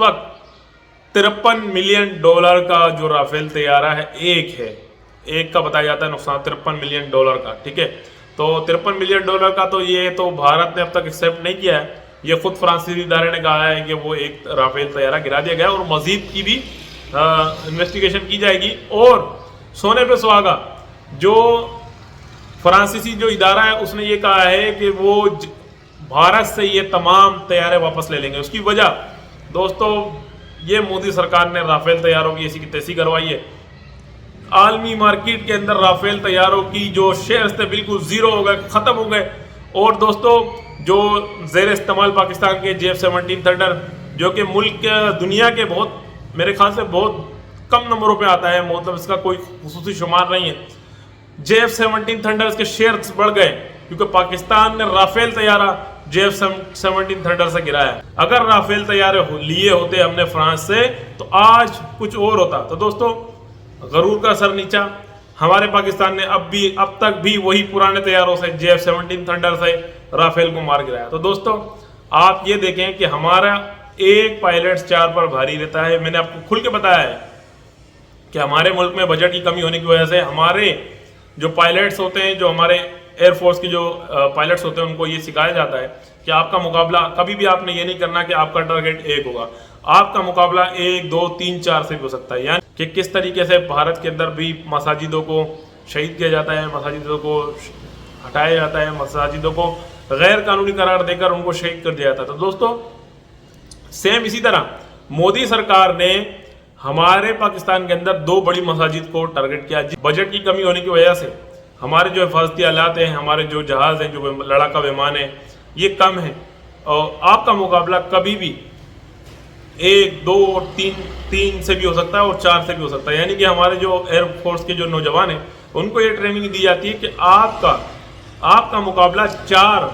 वक्त 53 million dollar का जो राफेल तैयारा है, एक का बताया जाता है नुकसान 53 मिलियन डॉलर का। ठीक है, तो 53 मिलियन डॉलर का तो ये तो भारत ने अब तक एक्सेप्ट नहीं किया है। ये खुद फ्रांसीसी इदारे ने कहा है कि वो एक राफेल तैयारा गिरा दिया गया और मजीद की भी इन्वेस्टिगेशन की जाएगी। और सोने पे सुहागा, जो फ्रांसीसी जो इदारा है उसने ये कहा है कि वो भारत से ये तमाम तैयारे वापस ले लेंगे। उसकी वजह दोस्तों, ये मोदी सरकार ने राफेल तैयारों की ऐसी की तैसी करवाई है। आलमी मार्केट के अंदर राफेल तैयारों की जो शेयर्स थे बिल्कुल जीरो हो गए, खत्म हो गए। और दोस्तों, जो जेर इस्तेमाल पाकिस्तान के JF-17 थंडर, जो कि मुल्क दुनिया के बहुत, मेरे ख्याल से बहुत कम नंबरों पे आता है, मतलब इसका कोई खुसूसी शुमार नहीं है। JF-17 थंडर्स के शेयर्स बढ़ गए क्योंकि पाकिस्तान ने राफेल तैयारा JF-17 थंडर से गिराया। अगर राफेल तैयारे लिए होते हमने फ्रांस से तो आज कुछ और होता। तो दोस्तों, गरूर का सर नीचा, हमारे पाकिस्तान ने अब तक भी वही पुराने तैयारों से JF-17 थंडर से राफेल को मार गिराया। तो दोस्तों, आप ये देखें कि हमारा एक पायलट 4 पर भारी रहता है। मैंने आपको खुल के बताया है कि हमारे मुल्क में बजट की कमी होने की वजह से हमारे जो पायलट्स होते हैं, जो हमारे एयरफोर्स के जो पायलट्स होते हैं, उनको ये सिखाया जाता है कि आपका मुकाबला कभी भी आपने ये नहीं करना कि आपका टारगेट 1 होगा। आपका मुकाबला 1, 2, 3, 4 से भी हो सकता है। यानी कि किस तरीके से भारत के अंदर भी मसाजिदों को शहीद किया जाता है, मसाजिदों को हटाया जाता है, मसाजिदों को गैर कानूनी करार देकर उनको शहीद कर दिया जाता है। तो दोस्तों, सेम इसी तरह मोदी सरकार ने हमारे पाकिस्तान के अंदर 2 बड़ी मसाजिद को टारगेट किया। बजट की कमी होने की वजह से हमारे जो हिफाजती आलात हैं, हमारे जो जहाज़ हैं, जो लड़ाका विमान है, ये कम है। और आपका मुकाबला कभी भी 1, 2 और 3 से भी हो सकता है और 4 से भी हो सकता है। यानी कि हमारे जो एयरफोर्स के जो नौजवान हैं, उनको ये ट्रेनिंग दी जाती है कि आपका मुकाबला 4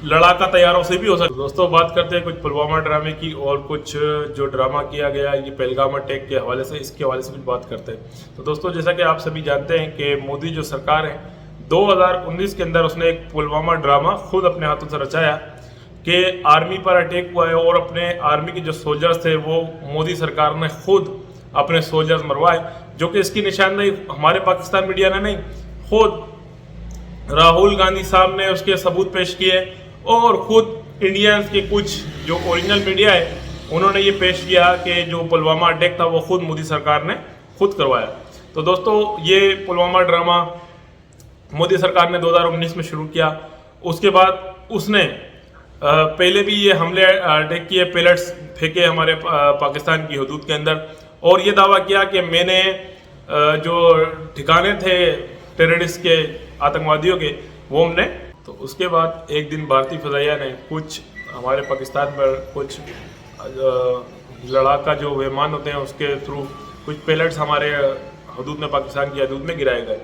लड़ाका तैयारों से भी हो सकता है। दोस्तों, बात करते हैं कुछ पुलवामा ड्रामे की और कुछ जो ड्रामा किया गया ये पहलगाम अटैक के हवाले से, इसके हवाले से कुछ बात करते हैं। तो दोस्तों, जैसा कि आप सभी जानते हैं कि मोदी जो सरकार है, 2019 के अंदर उसने एक पुलवामा ड्रामा खुद अपने हाथों से रचाया कि आर्मी पर अटैक हुआ है और अपने आर्मी के जो सोल्जर्स थे वो मोदी सरकार ने खुद अपने सोल्जर्स मरवाए। जो कि इसकी निशानदेही हमारे पाकिस्तान मीडिया ने नहीं, खुद राहुल गांधी साहब ने उसके सबूत पेश किए और खुद इंडियंस के कुछ जो ओरिजिनल मीडिया है उन्होंने ये पेश किया कि जो पुलवामा अटैक था वो खुद मोदी सरकार ने खुद करवाया। तो दोस्तों, ये पुलवामा ड्रामा मोदी सरकार ने 2019 में शुरू किया। उसके बाद उसने पहले भी ये हमले अटैक किए, पेलेट्स फेंके हमारे पाकिस्तान की हदूद के अंदर, और ये दावा किया कि मैंने जो ठिकाने थे टेररिस्ट के, आतंकवादियों के, वो हमने। तो उसके बाद एक दिन भारतीय फ़िज़ाइया ने कुछ हमारे पाकिस्तान पर कुछ लड़ाका जो विमान होते हैं उसके थ्रू कुछ पेलेट्स हमारे हदूद में, पाकिस्तान की हदूद में गिराए गए।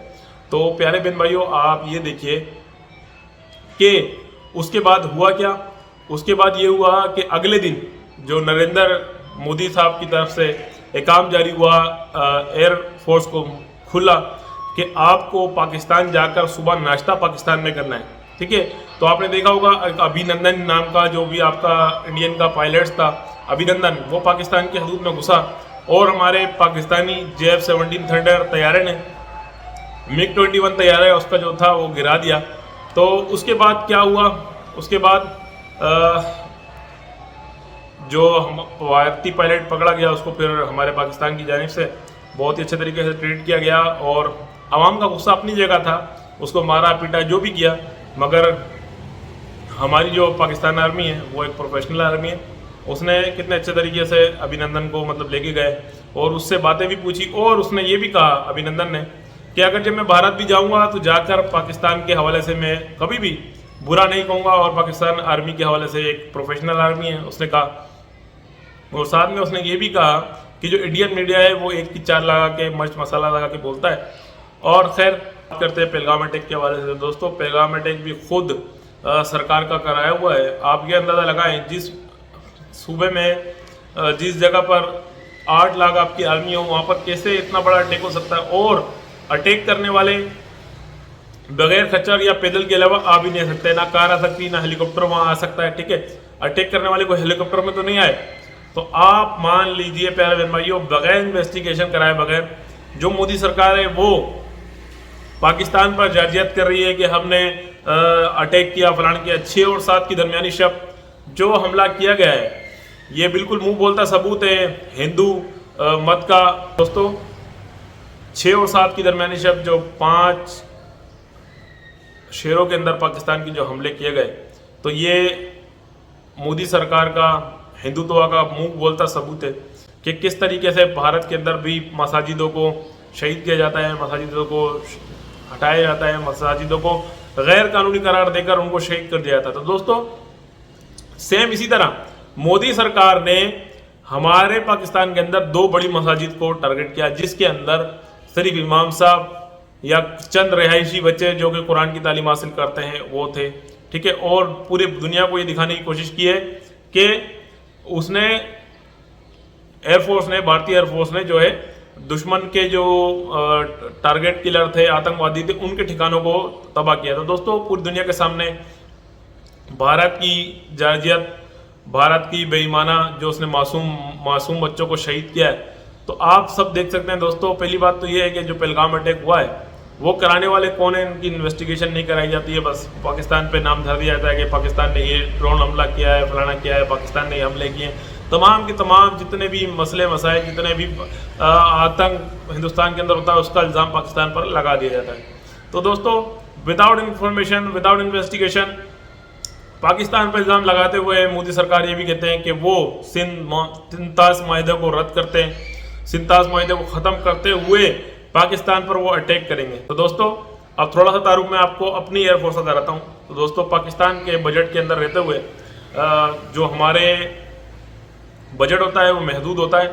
तो प्यारे बहन भाइयों, आप ये देखिए कि उसके बाद हुआ क्या। उसके बाद ये हुआ कि अगले दिन जो नरेंद्र मोदी साहब की तरफ से एक काम जारी हुआ, एयरफोर्स को खुला कि आपको पाकिस्तान जाकर सुबह नाश्ता पाकिस्तान में करना है। ठीक है, तो आपने देखा होगा अभिनंदन नाम का जो भी आपका इंडियन का पायलट था, अभिनंदन, वो पाकिस्तान की हदूद में घुसा और हमारे पाकिस्तानी JF-17 थंडर तैयारे ने MiG-21 तैयारा है उसका जो था वो गिरा दिया। तो उसके बाद क्या हुआ, उसके बाद जो भारतीय पायलट पकड़ा गया उसको फिर हमारे पाकिस्तान की जानिब से बहुत ही अच्छे तरीके से ट्रीट किया गया और आवाम का गुस्सा अपनी जगह था, उसको मारा पीटा जो भी किया। मगर हमारी जो पाकिस्तान आर्मी है वो एक प्रोफेशनल आर्मी है, उसने कितने अच्छे तरीके से अभिनंदन को मतलब लेके गए और उससे बातें भी पूछी। और उसने ये भी कहा अभिनंदन ने कि अगर जब मैं भारत भी जाऊंगा तो जाकर पाकिस्तान के हवाले से मैं कभी भी बुरा नहीं कहूँगा और पाकिस्तान आर्मी के हवाले से एक प्रोफेशनल आर्मी है, उसने कहा। और साथ में उसने ये भी कहा कि जो इंडियन मीडिया है वो एक की 4 लगा के, मिर्च मसाला लगा के बोलता है। और खैर, बात करते हैं पहलगाम अटैक के हवाले से। दोस्तों, पहलगाम अटैक भी खुद सरकार का कराया हुआ है। आप ये अंदाज़ा लगाएं, जिस सूबे में जिस जगह पर 8 लाख आपकी आर्मी हो वहाँ पर कैसे इतना बड़ा अटैक हो सकता है। और अटैक करने वाले बगैर खच्चर या पैदल के अलावा आ भी नहीं सकते, ना कार आ सकती, ना हेलीकॉप्टर वहाँ आ सकता है। ठीक है, अटैक करने वाले को हेलीकॉप्टर में तो नहीं आए, तो आप मान लीजिए प्यारे बहन भाइयों, बगैर इन्वेस्टिगेशन कराए बगैर जो मोदी सरकार है वो पाकिस्तान पर जारजियत कर रही है कि हमने अटैक किया, फलान किया। 6 और 7 की दरमियानी शब जो हमला किया गया है ये बिल्कुल मुंह बोलता सबूत है हिंदू मत का। दोस्तों 6 और 7 की दरमियानी शब जो 5 शहरों के अंदर पाकिस्तान की जो हमले किए गए, तो ये मोदी सरकार का हिंदुत्व का मुंह बोलता सबूत है कि किस तरीके से भारत के अंदर भी मसाजिदों को शहीद किया जाता है, मसाजिदों को हटाया जाता है, मसाजिदों को गैर कानूनी करार देकर उनको शहीद कर दिया जाता है। तो दोस्तों सेम इसी तरह मोदी सरकार ने हमारे पाकिस्तान के अंदर 2 बड़ी मसाजिद को टारगेट किया, जिसके अंदर सिर्फ इमाम साहब या चंद रिहायशी बच्चे जो कि कुरान की तालीम हासिल करते हैं वो थे, ठीक है। और पूरी दुनिया को ये दिखाने की कोशिश की है कि उसने एयरफोर्स ने, भारतीय एयरफोर्स ने जो है दुश्मन के जो टारगेट किलर थे, आतंकवादी थे, उनके ठिकानों को तबाह किया। तो दोस्तों पूरी दुनिया के सामने भारत की जारजियत, भारत की बेईमाना जो उसने मासूम बच्चों को शहीद किया है, तो आप सब देख सकते हैं। दोस्तों पहली बात तो ये है कि जो पहलगाम अटैक हुआ है वो कराने वाले कौन है, इनकी इन्वेस्टिगेशन नहीं कराई जाती है। बस पाकिस्तान पे नाम धर दिया जाता है कि पाकिस्तान ने ये ड्रोन हमला किया है, फलाना किया है, पाकिस्तान ने हमले किए। तमाम के तमाम जितने भी मसले मसाइल, जितने भी आतंक हिंदुस्तान के अंदर होता है उसका इल्ज़ाम पाकिस्तान पर लगा दिया जाता है। तो दोस्तों without information, without investigation Pakistan पर इल्ज़ाम लगाते हुए मोदी सरकार ये भी कहते हैं कि वो सिंतास माहिदा को रद्द करते हैं, सिंतास माहिदा को ख़त्म करते हुए पाकिस्तान पर वो अटैक करेंगे। तो दोस्तों अब थोड़ा सा तारुफ मैं आपको अपनी एयरफोर्स का बताता हूँ। तो दोस्तों पाकिस्तान के बजट के अंदर रहते हुए जो हमारे बजट होता है वो महदूद होता है,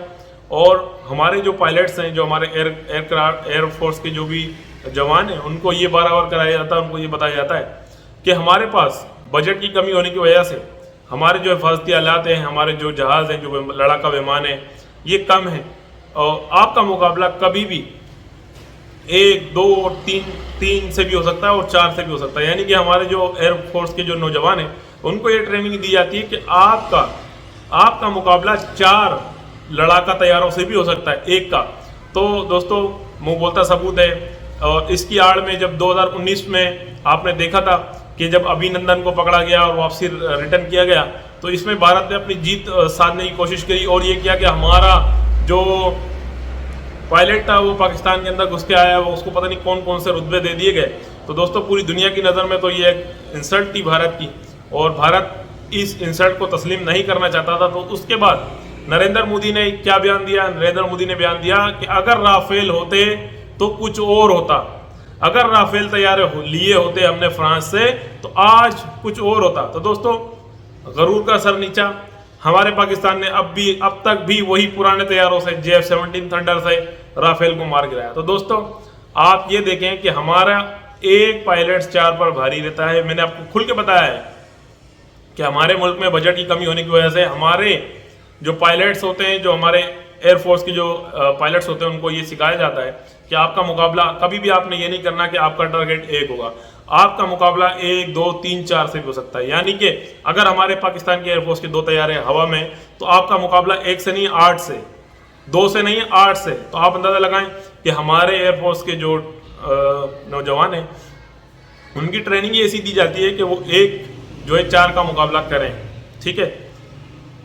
और हमारे जो पायलट्स हैं, जो हमारे एयरक्राफ्ट एयरफोर्स के जो भी जवान हैं, उनको ये बार कराया जाता है, उनको ये बताया जाता है कि हमारे पास बजट की कमी होने की वजह से हमारे जो हिफाजती आलात हैं, हमारे जो जहाज़ हैं, जो लड़ाका विमान है, ये कम है, और आपका मुकाबला कभी भी 1, 2 और 3 से भी हो सकता है और 4 से भी हो सकता है। यानी कि हमारे जो एयरफोर्स के जो नौजवान हैं उनको ये ट्रेनिंग दी जाती है कि आपका मुकाबला 4 लड़ाका तैयारों से भी हो सकता है, 1 का। तो दोस्तों मुंह बोलता सबूत है। और इसकी आड़ में जब 2019 में आपने देखा था कि जब अभिनंदन को पकड़ा गया और वापसी रिटर्न किया गया, तो इसमें भारत ने अपनी जीत साधने की कोशिश करी और ये किया कि हमारा जो पायलट था वो पाकिस्तान के अंदर घुस के आया, वो उसको पता नहीं कौन कौन से रुतबे दे दिए गए। तो दोस्तों पूरी दुनिया की नज़र में तो ये एक इंसल्ट थी भारत की, और भारत इस इंसल्ट को तस्लीम नहीं करना चाहता था। तो उसके बाद नरेंद्र मोदी ने क्या बयान दिया? नरेंद्र मोदी ने बयान दिया कि अगर राफेल होते तो कुछ और होता, अगर राफेल तैयार लिए होते हमने फ्रांस से तो आज कुछ और होता। तो दोस्तों गरूर का सर नीचा, हमारे पाकिस्तान ने अब तक भी वही पुराने तैयारों से JF-17 थंडर से राफेल को मार गिराया। तो दोस्तों आप ये देखें कि हमारा एक पायलट 4 पर भारी रहता है। मैंने आपको खुल के बताया है कि हमारे मुल्क में बजट की कमी होने की वजह से हमारे जो पायलट्स होते हैं, जो हमारे एयरफोर्स के जो पायलट्स होते हैं, उनको ये सिखाया जाता है कि आपका मुकाबला कभी भी आपने ये नहीं करना कि आपका टारगेट 1 होगा, आपका मुकाबला 1, 2, 3, 4 से भी हो सकता है। यानी कि अगर हमारे पाकिस्तान के एयरफोर्स के 2 तैयारे हवा में, तो आपका मुकाबला 1 से नहीं 8 से, 2 से नहीं 8 से। तो आप अंदाजा लगाएं कि हमारे एयरफोर्स के जो नौजवान हैं उनकी ट्रेनिंग ऐसी दी जाती है कि वो 1 जो है 4 का मुकाबला करें, ठीक है,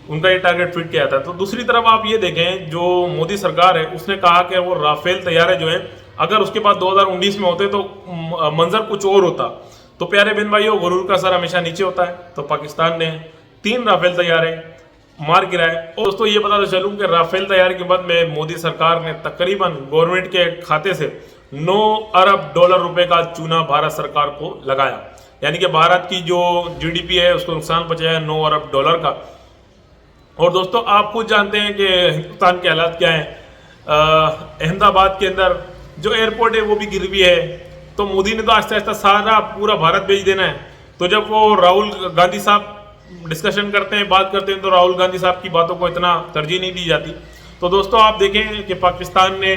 उनका ये टारगेट फिट किया था। तो दूसरी तरफ आप ये देखें जो मोदी सरकार है उसने कहा कि वो राफेल तैयारे जो हैं अगर उसके पास 2019 में होते तो मंजर कुछ और होता। तो प्यारे बहन भाइयों गुरूर का सर हमेशा नीचे होता है। तो पाकिस्तान ने 3 राफेल तैयारे मार गिराए। और दोस्तों ये पता चलूं कि राफेल तैयारी के बाद में मोदी सरकार ने तकरीबन गवर्नमेंट के खाते से 9 अरब डॉलर रुपए का चूना भारत सरकार को लगाया। यानी कि भारत की जो GDP है उसको नुकसान पहुंचाया है 9 अरब डॉलर का। और दोस्तों आप खुद जानते हैं कि हिंदुस्तान के हालात क्या हैं। अहमदाबाद के अंदर जो एयरपोर्ट है वो भी गिरवी है। तो मोदी ने तो आहिस्ता आहिस्ता सारा पूरा भारत भेज देना है। तो जब वो राहुल गांधी साहब डिस्कशन करते हैं, बात करते हैं, तो राहुल गांधी साहब की बातों को इतना तरजीह नहीं दी जाती। तो दोस्तों आप देखें कि पाकिस्तान ने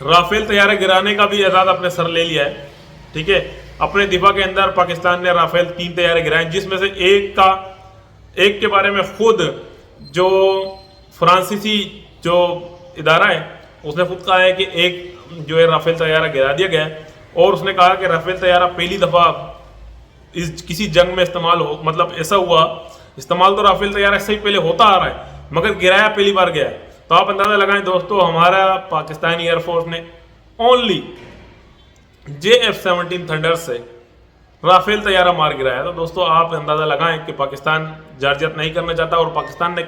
राफेल तैयारे गिराने का भी एजाज अपने सर ले लिया है, ठीक है। अपने दिफा के अंदर पाकिस्तान ने राफेल 3 तैयारे गिराए, जिसमें से एक के बारे में खुद जो फ्रांसीसी जो इदारा है उसने खुद कहा है कि एक जो है राफेल तैयारा गिरा दिया गया है, और उसने कहा कि राफेल तैयारा पहली दफ़ा इस किसी जंग में इस्तेमाल हो, मतलब ऐसा हुआ, इस्तेमाल तो राफेल तैयारा इससे ही पहले होता आ रहा है मगर गिराया पहली बार गया है। तो आप अंदाजा लगाएं दोस्तों, हमारा पाकिस्तानी एयरफोर्स ने ओनली JF-17 थंडर से राफेल तैयारा मार गिराया। तो दोस्तों आप अंदाजा लगाएं कि पाकिस्तान जर्जर नहीं करना चाहता, और पाकिस्तान ने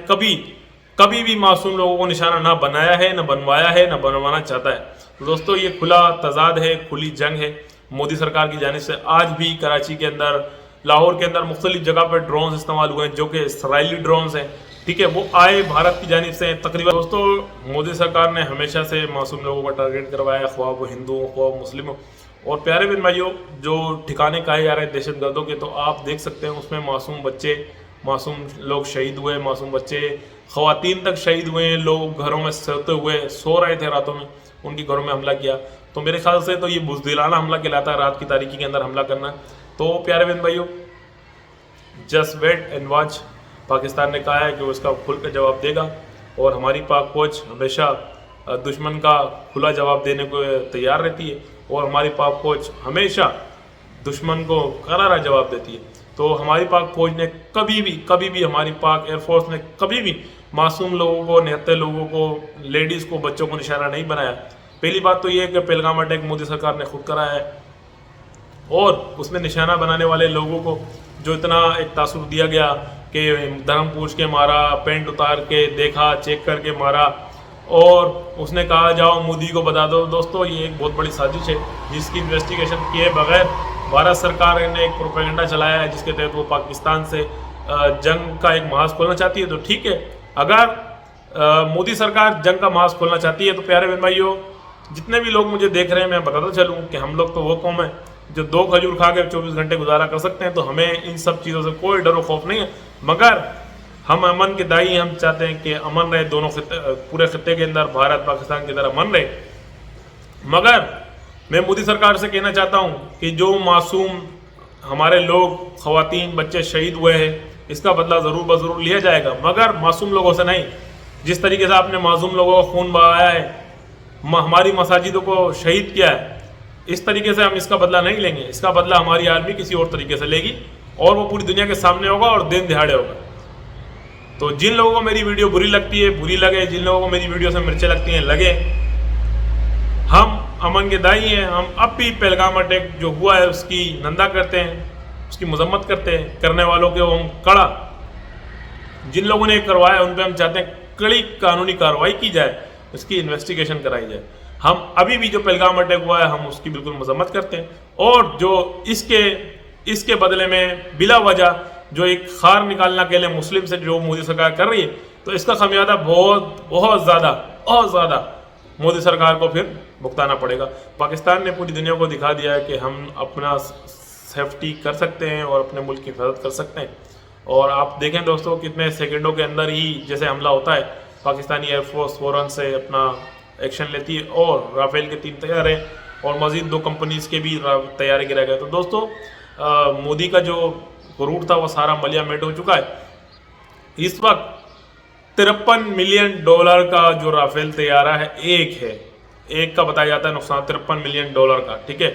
कभी भी मासूम लोगों को निशाना ना बनाया है, ना बनवाया है, ना बनवाना चाहता है। तो दोस्तों ये खुला तजाद है, खुली जंग है मोदी सरकार की जानिब से। आज भी कराची के अंदर, लाहौर के अंदर मुख्तलिफ जगह पर ड्रोन इस्तेमाल हुए हैं जो कि इसराइली ड्रोन हैं, ठीक है, वो आए भारत की जानिब से तकरीबन। दोस्तों मोदी सरकार ने हमेशा से मासूम लोगों का टारगेट करवाया, ख्वाह वो हिंदुओं ख्वाह मुस्लिमों। और प्यारे बिन भाइयों, जो ठिकाने कहे जा रहे हैं दहशत गर्दों के, तो आप देख सकते हैं उसमें मासूम बच्चे, मासूम लोग शहीद हुए, मासूम बच्चे, ख़वातीन तक शहीद हुए हैं। लोग घरों में सोते हुए सो रहे थे रातों में, उनकी घरों में हमला किया। तो मेरे ख्याल से तो ये बुज़दिलाना हमला कहलाता है, रात की तारीकी के अंदर हमला करना। तो प्यारे बिन भाइयों, just wait and watch. Pakistan ने कहा है कि वो इसका खुल कर जवाब देगा, और हमारी पाक फौज हमेशा दुश्मन का खुला जवाब देने को तैयार रहती है, और हमारी पाक फौज हमेशा दुश्मन को करारा जवाब देती है। तो हमारी पाक फौज ने कभी भी हमारी पाक एयरफोर्स ने कभी भी मासूम लोगों को, निहत्ते लोगों को, लेडीज़ को, बच्चों को निशाना नहीं बनाया। पहली बात तो ये है कि पहलगाम अटैक मोदी सरकार ने खुद कराया है, और उसमें निशाना बनाने वाले लोगों को जो इतना एक तासुर दिया गया कि धर्म पूछ के मारा, पेंट उतार के देखा, चेक करके मारा, और उसने कहा जाओ मोदी को बता दो। दोस्तों ये एक बहुत बड़ी साजिश है जिसकी इन्वेस्टिगेशन किए बगैर भारत सरकार ने एक प्रोपेगेंडा चलाया है, जिसके तहत वो पाकिस्तान से जंग का एक महाज खोलना चाहती है। तो ठीक है, अगर मोदी सरकार जंग का महाज खोलना चाहती है तो प्यारे बहन भाइयों, जितने भी लोग मुझे देख रहे हैं, मैं बताता चलूँ कि हम लोग तो वो कौम है जो 2 खजूर खा के 24 घंटे गुजारा कर सकते हैं। तो हमें इन सब चीज़ों से कोई डर खौफ नहीं है, मगर हम अमन के दाई, हम चाहते हैं कि अमन रहे दोनों पूरे खत्ते के अंदर, भारत पाकिस्तान की तरह अमन रहे। मगर मैं मोदी सरकार से कहना चाहता हूं कि जो मासूम हमारे लोग, ख़वातीन, बच्चे शहीद हुए हैं, इसका बदला ज़रूर ब ज़रूर लिया जाएगा, मगर मासूम लोगों से नहीं। जिस तरीके से आपने मासूम लोगों का खून बहाया है, हमारी मसाजिदों को शहीद किया है, इस तरीके से हम इसका बदला नहीं लेंगे। इसका बदला हमारी आर्मी किसी और तरीके से लेगी, और वो पूरी दुनिया के सामने होगा, और दिन दिहाड़े होगा। तो जिन लोगों को मेरी वीडियो बुरी लगती है बुरी लगे, जिन लोगों को मेरी वीडियो से मिर्चें लगती हैं लगे, हम अमन के दाई हैं। हम अब भी पहलगाम अटैक जो हुआ है उसकी निंदा करते हैं, उसकी मजम्मत करते हैं, करने वालों के हम कड़ा, जिन लोगों ने करवाया उन पर हम चाहते हैं कड़ी कानूनी कार्रवाई की जाए, उसकी इन्वेस्टिगेशन कराई जाए। हम अभी भी जो पहलगाम अटैक हुआ है हम उसकी बिल्कुल मजम्मत करते हैं, और जो इसके बदले में बिला वजह जो एक खार निकालना के लिए मुस्लिम से जो मोदी सरकार कर रही है, तो इसका खमियाजा बहुत ज़्यादा मोदी सरकार को फिर भुगताना पड़ेगा। पाकिस्तान ने पूरी दुनिया को दिखा दिया है कि हम अपना सेफ्टी कर सकते हैं और अपने मुल्क की हिफाजत कर सकते हैं। और आप देखें दोस्तों, कितने सेकंडों के अंदर ही जैसे हमला होता है, पाकिस्तानी एयरफोर्स फ़ौरन से अपना एक्शन लेती है, और राफेल के 3 तैयारे और मज़ीद 2 कंपनीज़ के भी तैयारे गिराए गए। तो दोस्तों मोदी का जो गुरूर था वो सारा मलिया मेट हो चुका है। इस वक्त $53 मिलियन का जो राफेल तैयारा है, एक का बताया जाता है नुकसान $53 मिलियन का, ठीक है।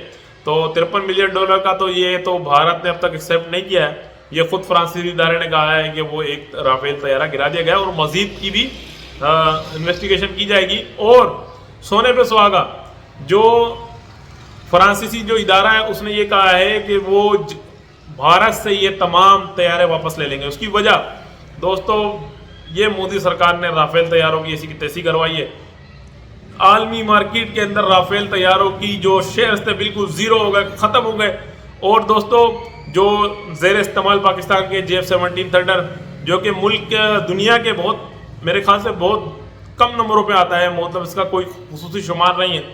तो $53 मिलियन का तो ये तो भारत ने अब तक एक्सेप्ट नहीं किया है, ये खुद फ्रांसीसी इदारे ने कहा है कि वो एक राफेल तैयारा गिरा दिया गया, और मजीद की भी इन्वेस्टिगेशन की जाएगी। और सोने पे सुहागा, जो फ्रांसीसी जो इदारा है उसने ये कहा है कि वो भारत से ये तमाम तैयारे वापस ले लेंगे। उसकी वजह दोस्तों, ये मोदी सरकार ने राफेल तैयारों की ऐसी की तैसी करवाई है। आलमी मार्केट के अंदर राफेल तैयारों की जो शेयर्स थे बिल्कुल ज़ीरो हो गए, ख़त्म हो गए। और दोस्तों जो ज़ेर इस्तेमाल पाकिस्तान के JF-17 थंडर, जो कि मुल्क दुनिया के बहुत, मेरे ख्याल से बहुत कम नंबरों पे आता है, मतलब इसका कोई खुसूसी शुमार नहीं है,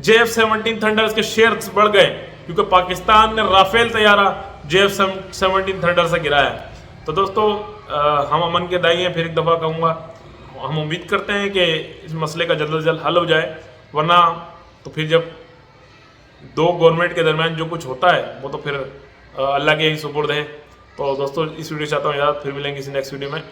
JF-17 थंडर के शेयर्स बढ़ गए क्योंकि पाकिस्तान ने राफेल तैयारा JF-17 थंडर से गिराया। तो दोस्तों हम अमन के दाई हैं, फिर एक दफ़ा कहूँगा, हम उम्मीद करते हैं कि इस मसले का जल्द से जल्द हल हो जाए, वरना तो फिर जब 2 गवर्नमेंट के दरमियान जो कुछ होता है वो तो फिर अल्लाह के ही सुपुर्द है। तो दोस्तों इस वीडियो चाहता हूँ यार, फिर मिलेंगे किसी नेक्स्ट वीडियो में।